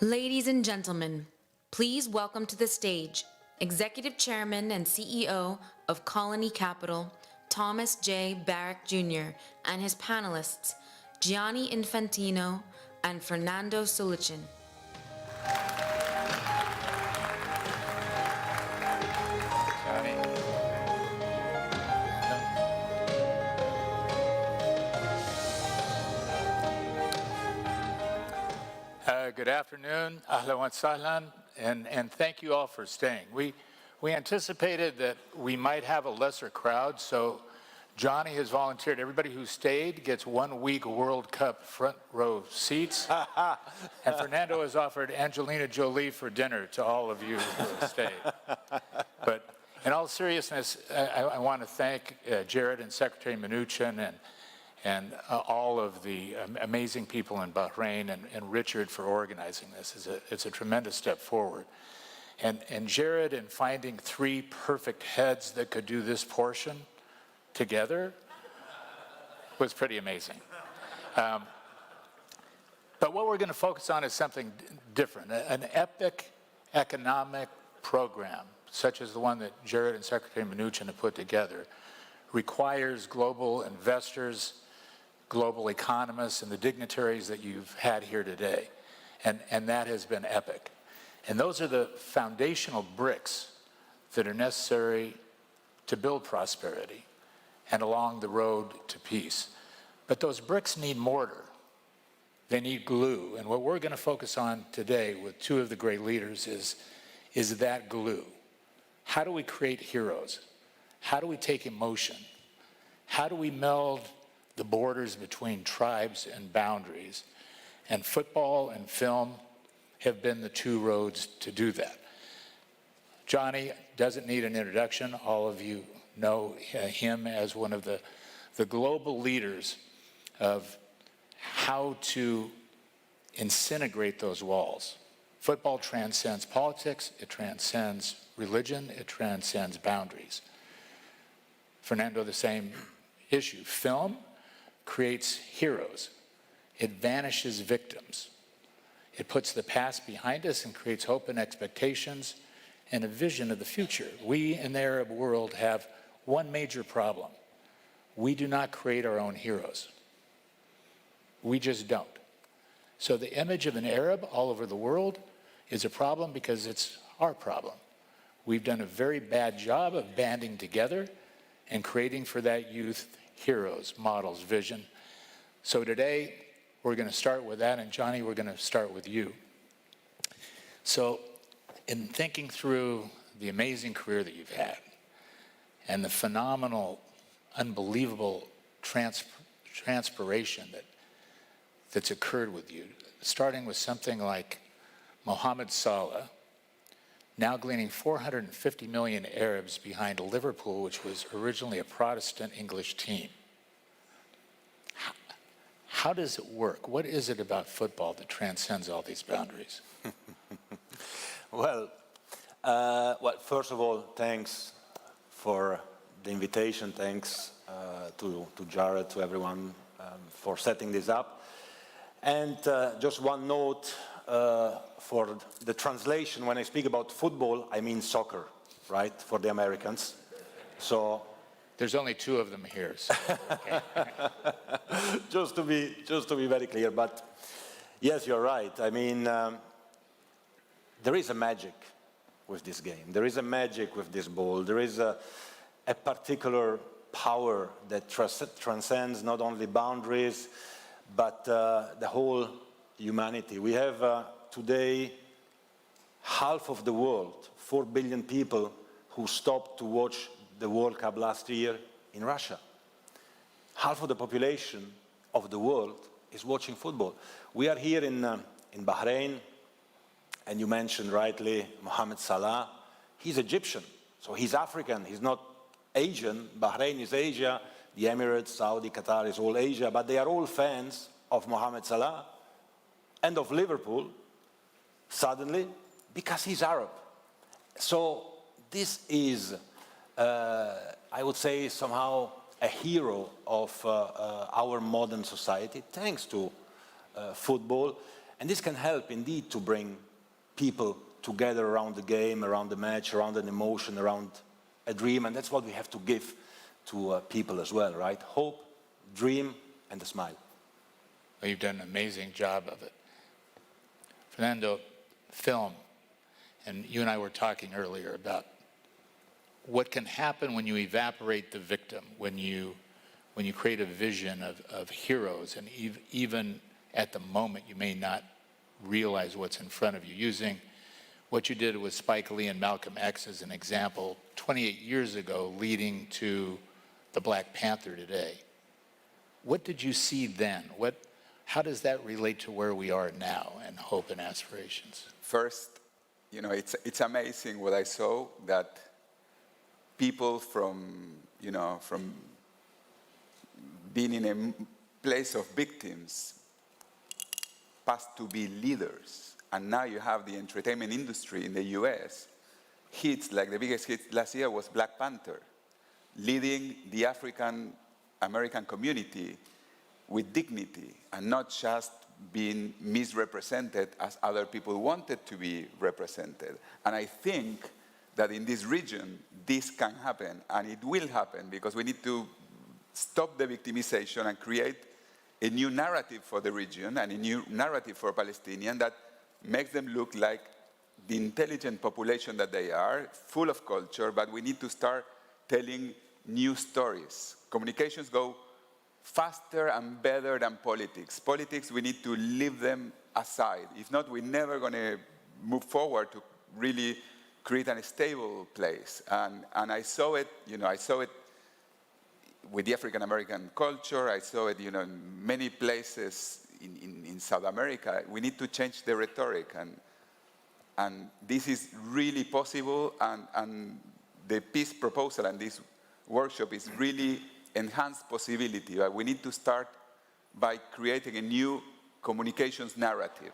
Ladies and gentlemen, please welcome to the stage Executive Chairman and CEO of Colony Capital, Thomas J. Barrack Jr., and his panelists, Gianni Infantino and Fernando Sulichin. Good afternoon, ahlan wa sahlan, and thank you all for staying. We anticipated that we might have a lesser crowd, so Gianni has volunteered. Everybody who stayed gets 1 week World Cup front row seats, and Fernando has offered Angelina Jolie for dinner to all of you who have stayed. But in all seriousness, I want to thank Jared and Secretary Mnuchin and all of the amazing people in Bahrain and Richard for organizing this. It's a tremendous step forward. And Jared, in finding 3 perfect heads that could do this portion together was pretty amazing. But what we're going to focus on is something different, an epic economic program, such as the one that Jared and Secretary Mnuchin have put together, requires global investors, global economists, and the dignitaries that you've had here today. And that has been epic. And those are the foundational bricks that are necessary to build prosperity and along the road to peace. But those bricks need mortar. They need glue. And what we're going to focus on today with 2 of the great leaders is that glue. How do we create heroes? How do we take emotion? How do we meld the borders between tribes and boundaries? And football and film have been the 2 roads to do that. Gianni doesn't need an introduction. All of you know him as one of the global leaders of how to disintegrate those walls. Football transcends politics, it transcends religion, it transcends boundaries. Fernando, the same issue. Film creates heroes. It vanishes victims. It puts the past behind us and creates hope and expectations and a vision of the future. We in the Arab world have one major problem. We do not create our own heroes. We just don't. So the image of an Arab all over the world is a problem because it's our problem. We've done a very bad job of banding together and creating for that youth heroes, models, vision. So today, we're going to start with that, and Gianni, we're going to start with you. So in thinking through the amazing career that you've had and the phenomenal, unbelievable transpiration that's occurred with you, starting with something like Mohamed Salah, now gleaning 450 million Arabs behind Liverpool, which was originally a Protestant English team. How does it work? What is it about football that transcends all these boundaries? Well, first of all, thanks for the invitation. Thanks to Jared, to everyone for setting this up. And just one note for the translation. When I speak about football, I mean soccer, right, for the Americans. So there's only 2 of them here. So, okay. just to be very clear, but yes, you're right. I mean, there is a magic with this game. There is a magic with this ball. There is a particular power that transcends not only boundaries, but the whole humanity. We have today half of the world, 4 billion people, who stopped to watch the World Cup last year in Russia. Half of the population of the world is watching football. We are here in Bahrain, and you mentioned rightly Mohamed Salah. He's Egyptian, so he's African. He's not Asian. Bahrain is Asia. The Emirates, Saudi, Qatar is all Asia, but they are all fans of Mohamed Salah and of Liverpool, suddenly, because he's Arab. So this is, I would say, somehow a hero of our modern society, thanks to football. And this can help indeed to bring people together around the game, around the match, around an emotion, around a dream. And that's what we have to give to people as well, right? Hope, dream, and a smile. Well, you've done an amazing job of it. Fernando, film, and you and I were talking earlier about what can happen when you evaporate the victim, when you create a vision of heroes, and even at the moment you may not realize what's in front of you. Using what you did with Spike Lee and Malcolm X as an example 28 years ago, leading to the Black Panther today. What did you see then? How does that relate to where we are now and hope and aspirations? First, it's amazing what I saw, that people from being in a place of victims passed to be leaders. And now you have the entertainment industry in the US. Hits, like the biggest hit last year was Black Panther, leading the African American community with dignity and not just being misrepresented as other people wanted to be represented. And I think that in this region, this can happen, and it will happen, because we need to stop the victimization and create a new narrative for the region and a new narrative for Palestinians that makes them look like the intelligent population that they are, full of culture, but we need to start telling new stories. Communications go faster and better than politics. Politics, we need to leave them aside. If not, we're never going to move forward to really create a stable place. And I saw it, I saw it with the African American culture. I saw it, in many places in South America. We need to change the rhetoric, and this is really possible. And the peace proposal and this workshop is really enhanced possibility. We need to start by creating a new communications narrative.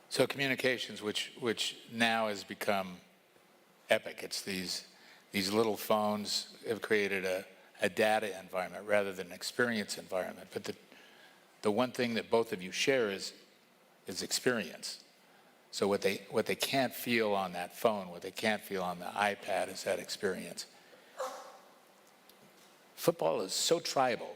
So communications, which now has become epic. It's these little phones have created a data environment rather than an experience environment. But the one thing that both of you share is experience. So what they can't feel on that phone, what they can't feel on the iPad, is that experience. Football is so tribal.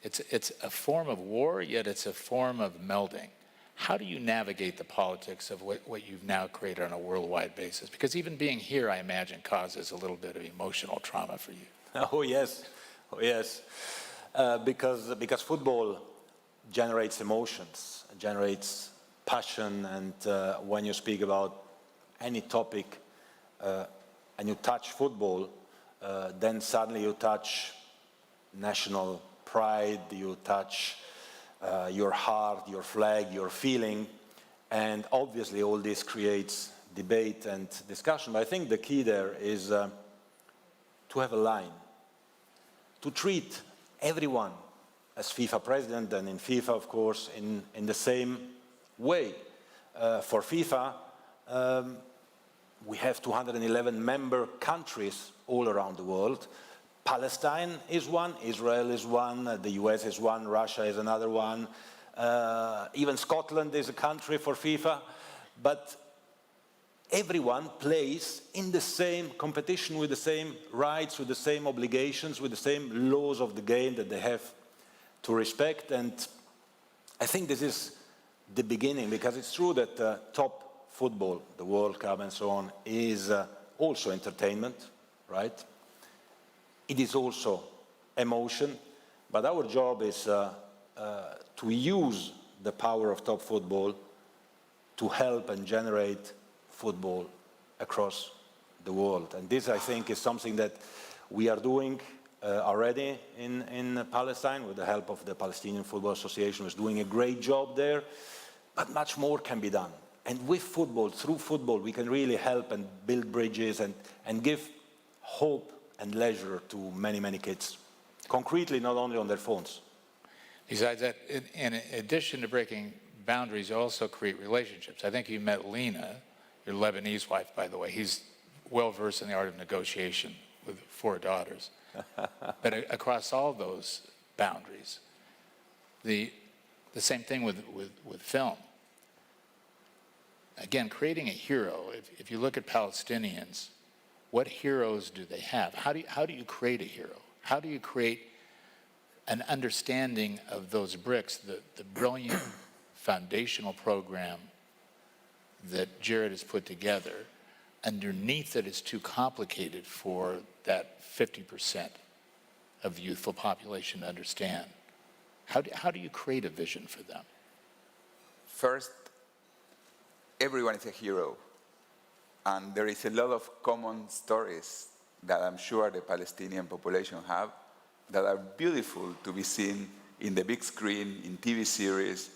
It's a form of war, yet it's a form of melding. How do you navigate the politics of what you've now created on a worldwide basis? Because even being here, I imagine, causes a little bit of emotional trauma for you. Oh yes, because football generates emotions, generates passion, and when you speak about any topic and you touch football, then suddenly you touch national pride, you touch your heart, your flag, your feeling, and obviously all this creates debate and discussion. But I think the key there is to have a line, to treat everyone as FIFA president, and in FIFA, of course, in the same way. For FIFA, we have 211 member countries all around the world. Palestine is one, Israel is one, the US is one, Russia is another one, even Scotland is a country for FIFA, but everyone plays in the same competition with the same rights, with the same obligations, with the same laws of the game that they have to respect. And I think this is the beginning, because it's true that top football, the World Cup and so on, is also entertainment, right? It is also emotion, but our job is to use the power of top football to help and generate football across the world. And this, I think, is something that we are doing already in Palestine with the help of the Palestinian Football Association, who is doing a great job there, but much more can be done. And with football, through football, we can really help and build bridges and give hope and leisure to many, many kids, concretely, not only on their phones. Besides that, in addition to breaking boundaries, you also create relationships. I think you met Lena, your Lebanese wife, by the way. He's well-versed in the art of negotiation with 4 daughters. But across all those boundaries, the The same thing with film. Again, creating a hero, if you look at Palestinians, what heroes do they have? How do you create a hero? How do you create an understanding of those bricks, the brilliant foundational program that Jared has put together? Underneath it is too complicated for that 50% of the youthful population to understand. How do you create a vision for them? First, everyone is a hero. And there is a lot of common stories that I'm sure the Palestinian population have that are beautiful to be seen in the big screen, in TV series,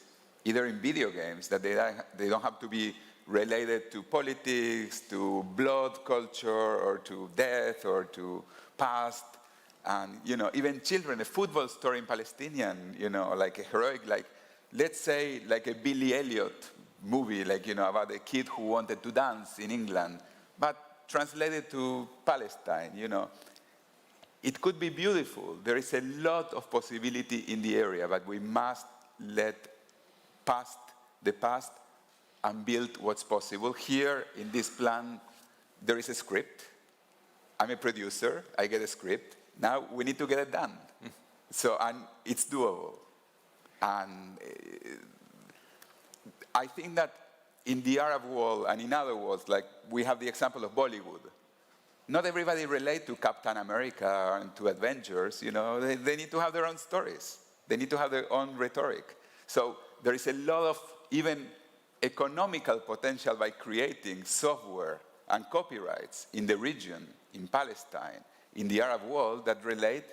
either in video games, that they don't have to be related to politics, to blood culture, or to death, or to past. And, even children, a football story in Palestinian, like a heroic, like, let's say, like a Billy Elliot movie, like, about a kid who wanted to dance in England, but translated to Palestine, It could be beautiful. There is a lot of possibility in the area, but we must let past the past and build what's possible. Here, in this plan, there is a script. I'm a producer. I get a script. Now we need to get it done. And it's doable. And I think that in the Arab world and in other worlds, like we have the example of Bollywood. Not everybody relates to Captain America and to Avengers. They need to have their own stories. They need to have their own rhetoric. So there is a lot of even economical potential by creating software and copyrights in the region, in Palestine, in the Arab world that relate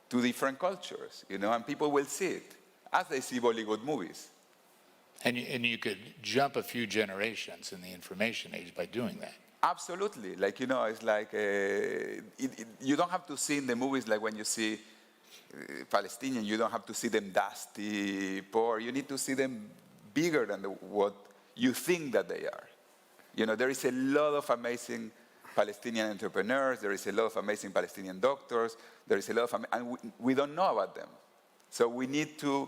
to different cultures, and people will see it as they see Bollywood movies. And you could jump a few generations in the information age by doing that. Absolutely. Like, it's like, you don't have to see in the movies, like when you see Palestinian, you don't have to see them dusty, poor. You need to see them bigger than what you think that they are. There is a lot of amazing Palestinian entrepreneurs. There is a lot of amazing Palestinian doctors. There is a lot of, and we don't know about them. So we need to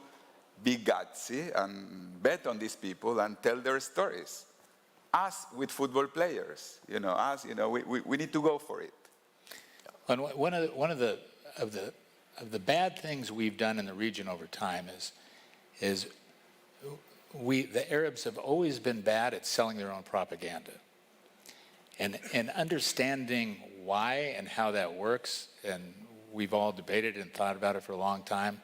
be gutsy and bet on these people and tell their stories. As with football players, we need to go for it. And one of the bad things we've done in the region over time is the Arabs have always been bad at selling their own propaganda. And understanding why and how that works, and we've all debated and thought about it for a long time.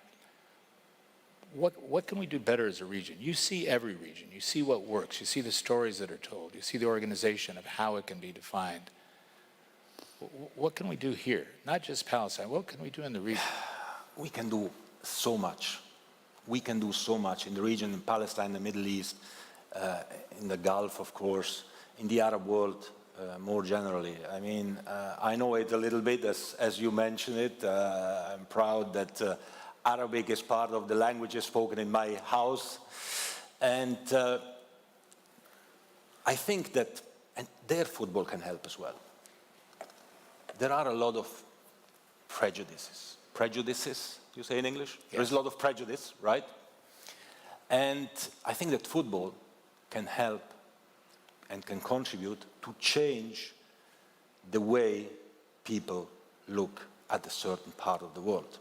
What can we do better as a region? You see every region. You see what works. You see the stories that are told. You see the organization of how it can be defined. What can we do here? Not just Palestine. What can we do in the region? We can do so much. We can do so much in the region, in Palestine, the Middle East, in the Gulf, of course, in the Arab world more generally. I mean, I know it a little bit, as you mentioned it. I'm proud that Arabic is part of the languages spoken in my house. And I think that their football can help as well. There are a lot of prejudices. Prejudices, you say in English? Yes. There's a lot of prejudice, right? And I think that football can help and can contribute to change the way people look at a certain part of the world.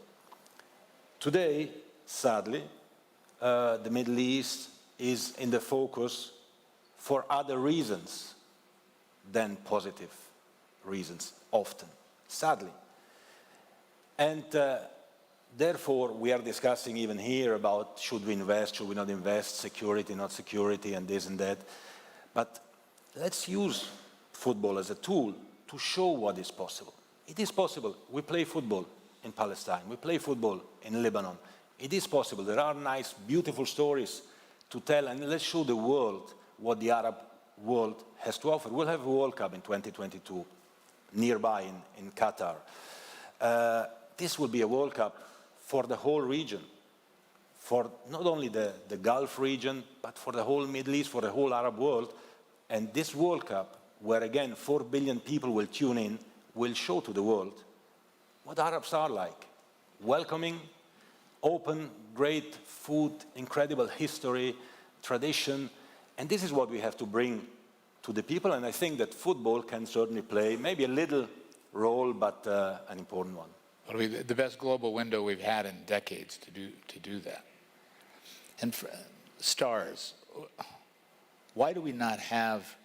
Today, sadly, the Middle East is in the focus for other reasons than positive reasons, often, sadly. And therefore, we are discussing even here about should we invest, should we not invest, security, not security, and this and that. But let's use football as a tool to show what is possible. It is possible. We play football in Palestine. We play football in Lebanon. It is possible. There are nice, beautiful stories to tell, and let's show the world what the Arab world has to offer. We'll have a World Cup in 2022, nearby in Qatar. This will be a World Cup for the whole region, for not only the Gulf region, but for the whole Middle East, for the whole Arab world. And this World Cup, where again 4 billion people will tune in, will show to the world what Arabs are like. Welcoming, open, great food, incredible history, tradition, and this is what we have to bring to the people, and I think that football can certainly play maybe a little role, but an important one. It'll be the best global window we've had in decades to do that. And stars, why do we not have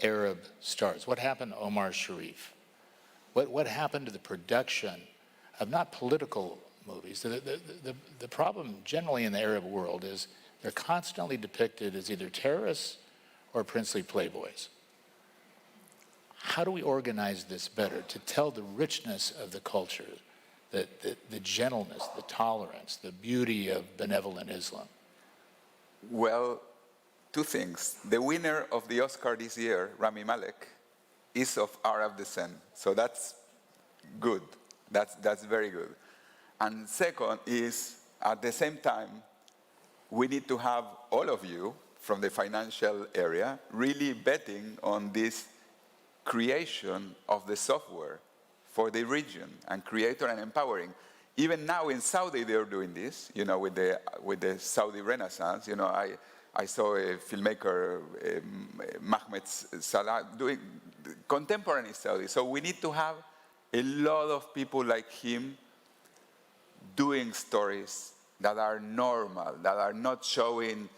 Arab stars? What happened to Omar Sharif? What happened to the production of not political movies? The problem generally in the Arab world is they're constantly depicted as either terrorists or princely playboys. How do we organize this better to tell the richness of the culture, the gentleness, the tolerance, the beauty of benevolent Islam? Well, two things. The winner of the Oscar this year, Rami Malek, is of Arab descent. So that's good. That's very good. And second is, at the same time, we need to have all of you from the financial area really betting on this creation of the software for the region and creator and empowering. Even now in Saudi, they're doing this, you know, with the Saudi Renaissance. You know, I saw a filmmaker, Mahmoud Salah, doing contemporary Saudi. So we need to have a lot of people like him doing stories that are normal, that are not showing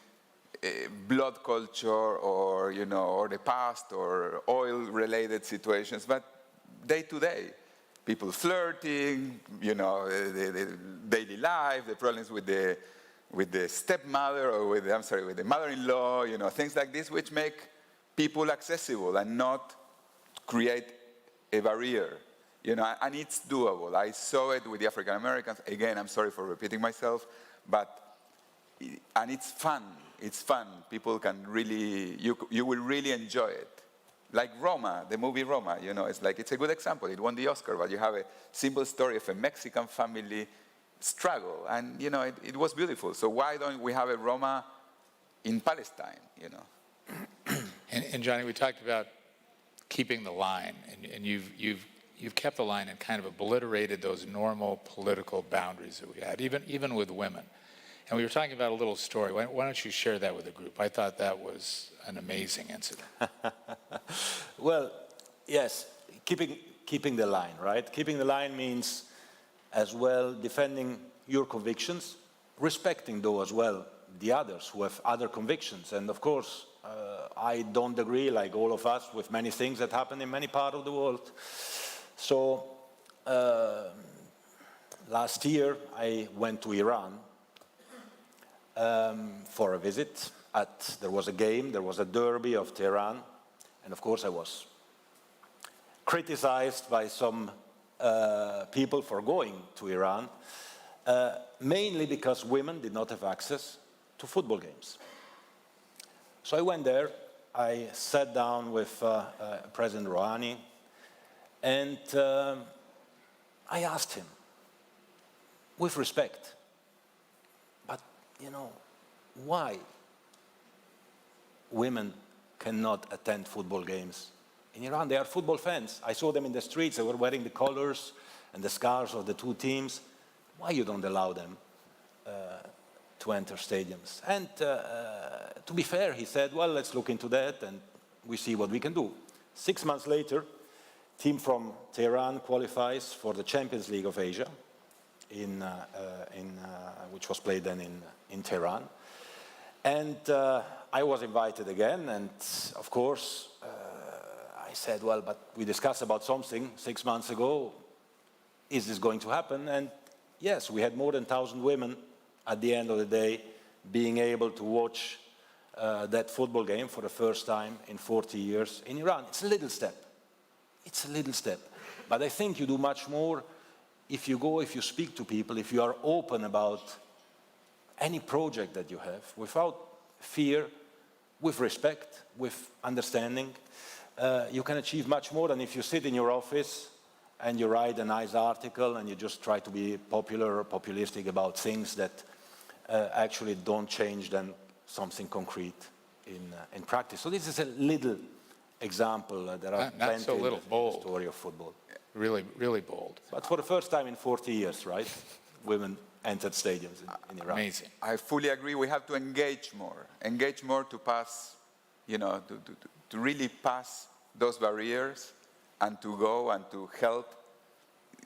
blood culture or, you know, or the past or oil-related situations, but day to day. People flirting, you know, the daily life, the problems with the stepmother or with the mother-in-law, you know, things like this, which make people accessible and not create a barrier, you know, and it's doable. I saw it with the African Americans. Again, I'm sorry for repeating myself, and it's fun. It's fun. People can really, you will really enjoy it. Like Roma, the movie Roma, you know, it's a good example. It won the Oscar, but you have a simple story of a Mexican family struggle, and, you know, it was beautiful. So why don't we have a Roma in Palestine, you know? And Gianni, we talked about keeping the line, and you've kept the line and kind of obliterated those normal political boundaries that we had, even with women. And we were talking about a little story. Why don't you share that with the group? I thought that was an amazing incident. Well, yes, keeping the line, right? Keeping the line means as well defending your convictions, respecting though as well the others who have other convictions. And of course, I don't agree, like all of us, with many things that happen in many parts of the world. So last year I went to Iran for a visit. There was a game, there was a derby of Tehran, and of course I was criticized by some people for going to Iran, mainly because women did not have access to football games. So I went there, I sat down with President Rouhani, and I asked him, with respect, but, you know, why women cannot attend football games in Iran? They are football fans. I saw them in the streets. They were wearing the colors and the scarves of the two teams. Why you don't allow them to enter stadiums? And to be fair, he said, well, let's look into that and we see what we can do. 6 months later, team from Tehran qualifies for the Champions League of Asia, which was played then in Tehran. And I was invited again, and of course, I said, well, but we discussed about something 6 months ago. Is this going to happen? And yes, we had more than 1,000 women at the end of the day being able to watch that football game for the first time in 40 years in Iran. It's a little step. It's a little step. But I think you do much more if you speak to people, if you are open about any project that you have, without fear, with respect, with understanding. You can achieve much more than if you sit in your office and you write a nice article and you just try to be popular or populistic about things that actually don't change then something concrete in practice. So this is a little example. There are plenty in the story of football. Really, really bold. But for the first time in 40 years, right? women entered stadiums in Iraq. Amazing. I fully agree. We have to engage more to pass, to really pass those barriers and to go and to help,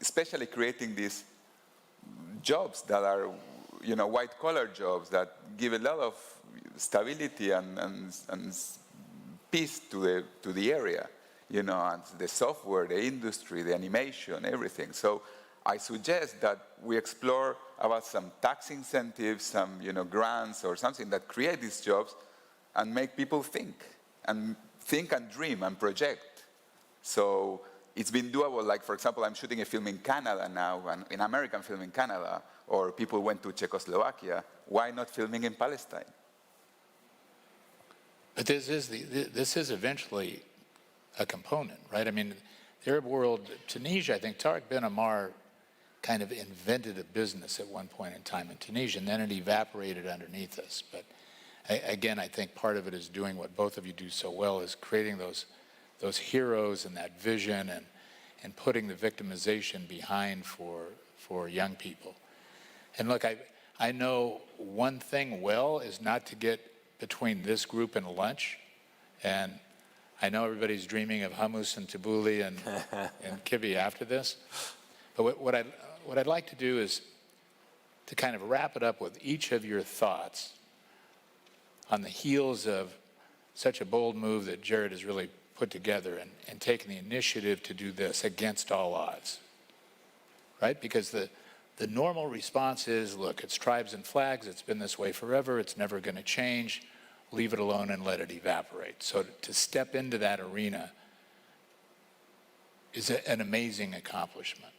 especially creating these jobs that are, white-collar jobs that give a lot of stability and peace to the area, and the software, the industry, the animation, everything. So I suggest that we explore about some tax incentives, some grants or something that create these jobs and make people think and dream and project. So it's been doable. Like, for example, I'm shooting a film in Canada now, an American film in Canada, or people went to Czechoslovakia. Why not filming in Palestine? But this is eventually a component, right? I mean, the Arab world, Tunisia, I think Tariq Ben Ammar kind of invented a business at one point in time in Tunisia, and then it evaporated underneath us. But again, I think part of it is doing what both of you do so well, is creating those heroes and that vision and putting the victimization behind for young people. And look, I know one thing well is not to get between this group and lunch. And I know everybody's dreaming of hummus and tabbouleh and kibbeh after this. But what I'd like to do is to kind of wrap it up with each of your thoughts on the heels of such a bold move that Jared has really put together and taken the initiative to do this against all odds, right? Because the normal response is, look, it's tribes and flags, it's been this way forever, it's never going to change, leave it alone and let it evaporate. So to step into that arena is an amazing accomplishment.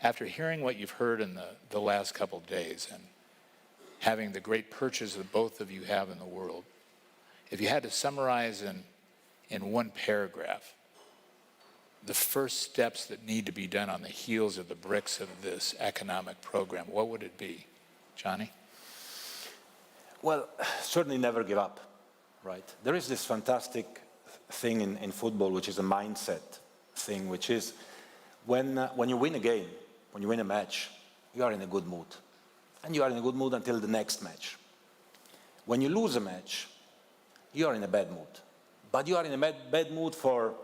After hearing what you've heard in the last couple of days and having the great purchase that both of you have in the world, if you had to summarize in one paragraph the first steps that need to be done on the heels of the bricks of this economic program, what would it be? Gianni? Well, certainly never give up, right? There is this fantastic thing in football, which is a mindset thing, which is when you win a game, when you win a match, you are in a good mood. And you are in a good mood until the next match. When you lose a match, you are in a bad mood. But you are in a bad mood for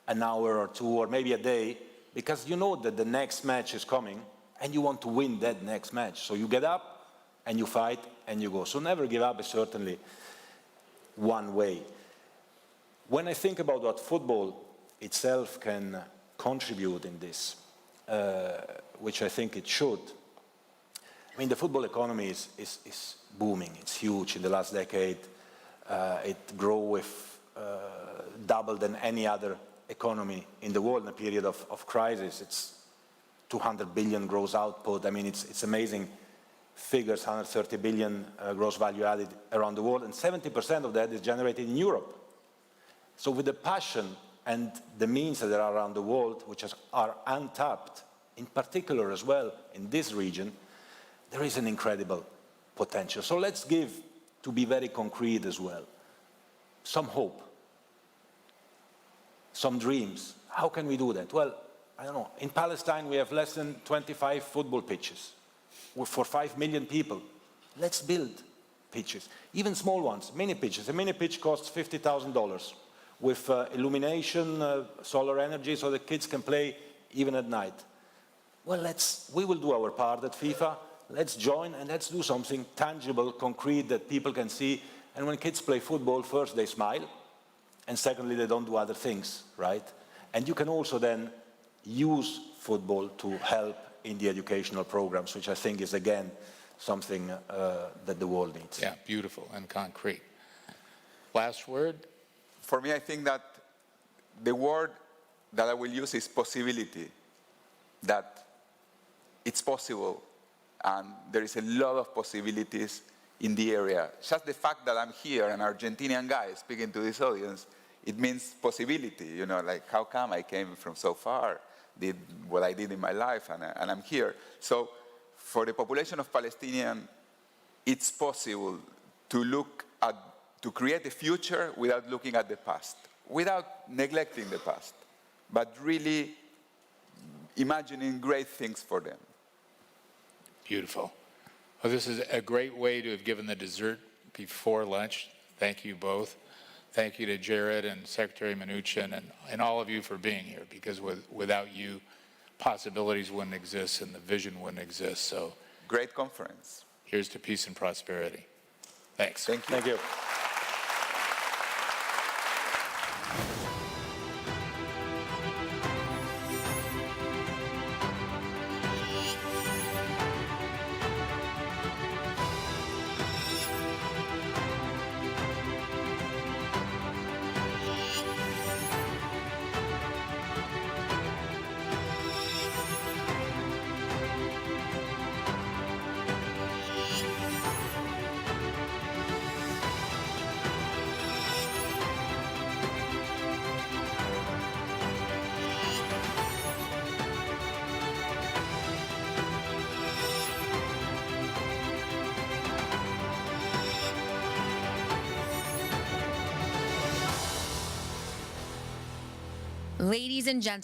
an hour or two or maybe a day because you know that the next match is coming and you want to win that next match. So you get up and you fight and you go. So never give up is certainly one way. When I think about what football itself can contribute in this, which I think it should, I mean, the football economy is booming. It's huge. In the last decade, it grew with double than any other economy in the world in a period of crisis. It's 200 billion gross output. I mean, it's amazing figures, 130 billion gross value added around the world, and 70% of that is generated in Europe. So with the passion and the means that are around the world, which are untapped, in particular as well in this region, there is an incredible potential. So let's give, to be very concrete as well, some hope, some dreams. How can we do that? Well, I don't know. In Palestine, we have less than 25 football pitches for 5 million people. Let's build pitches, even small ones, mini pitches. A mini pitch costs $50,000 with illumination, solar energy, so the kids can play even at night. Well, we will do our part at FIFA. Let's join and let's do something tangible, concrete, that people can see. And when kids play football, first they smile, and secondly, they don't do other things, right? And you can also then use football to help in the educational programs, which I think is, again, something that the world needs. Yeah, beautiful and concrete. Last word? For me, I think that the word that I will use is possibility, that it's possible, and there is a lot of possibilities in the area. Just the fact that I'm here, an Argentinian guy speaking to this audience, it means possibility, like how come I came from so far, did what I did in my life, and I'm here. So for the population of Palestinians, it's possible to create a future without looking at the past, without neglecting the past, but really imagining great things for them. Beautiful. Well, this is a great way to have given the dessert before lunch. Thank you both. Thank you to Jared and Secretary Mnuchin and all of you for being here, because without you, possibilities wouldn't exist and the vision wouldn't exist. So Great conference. here's to peace and prosperity. Thanks. Thank you. Thank you. Ladies and gentlemen,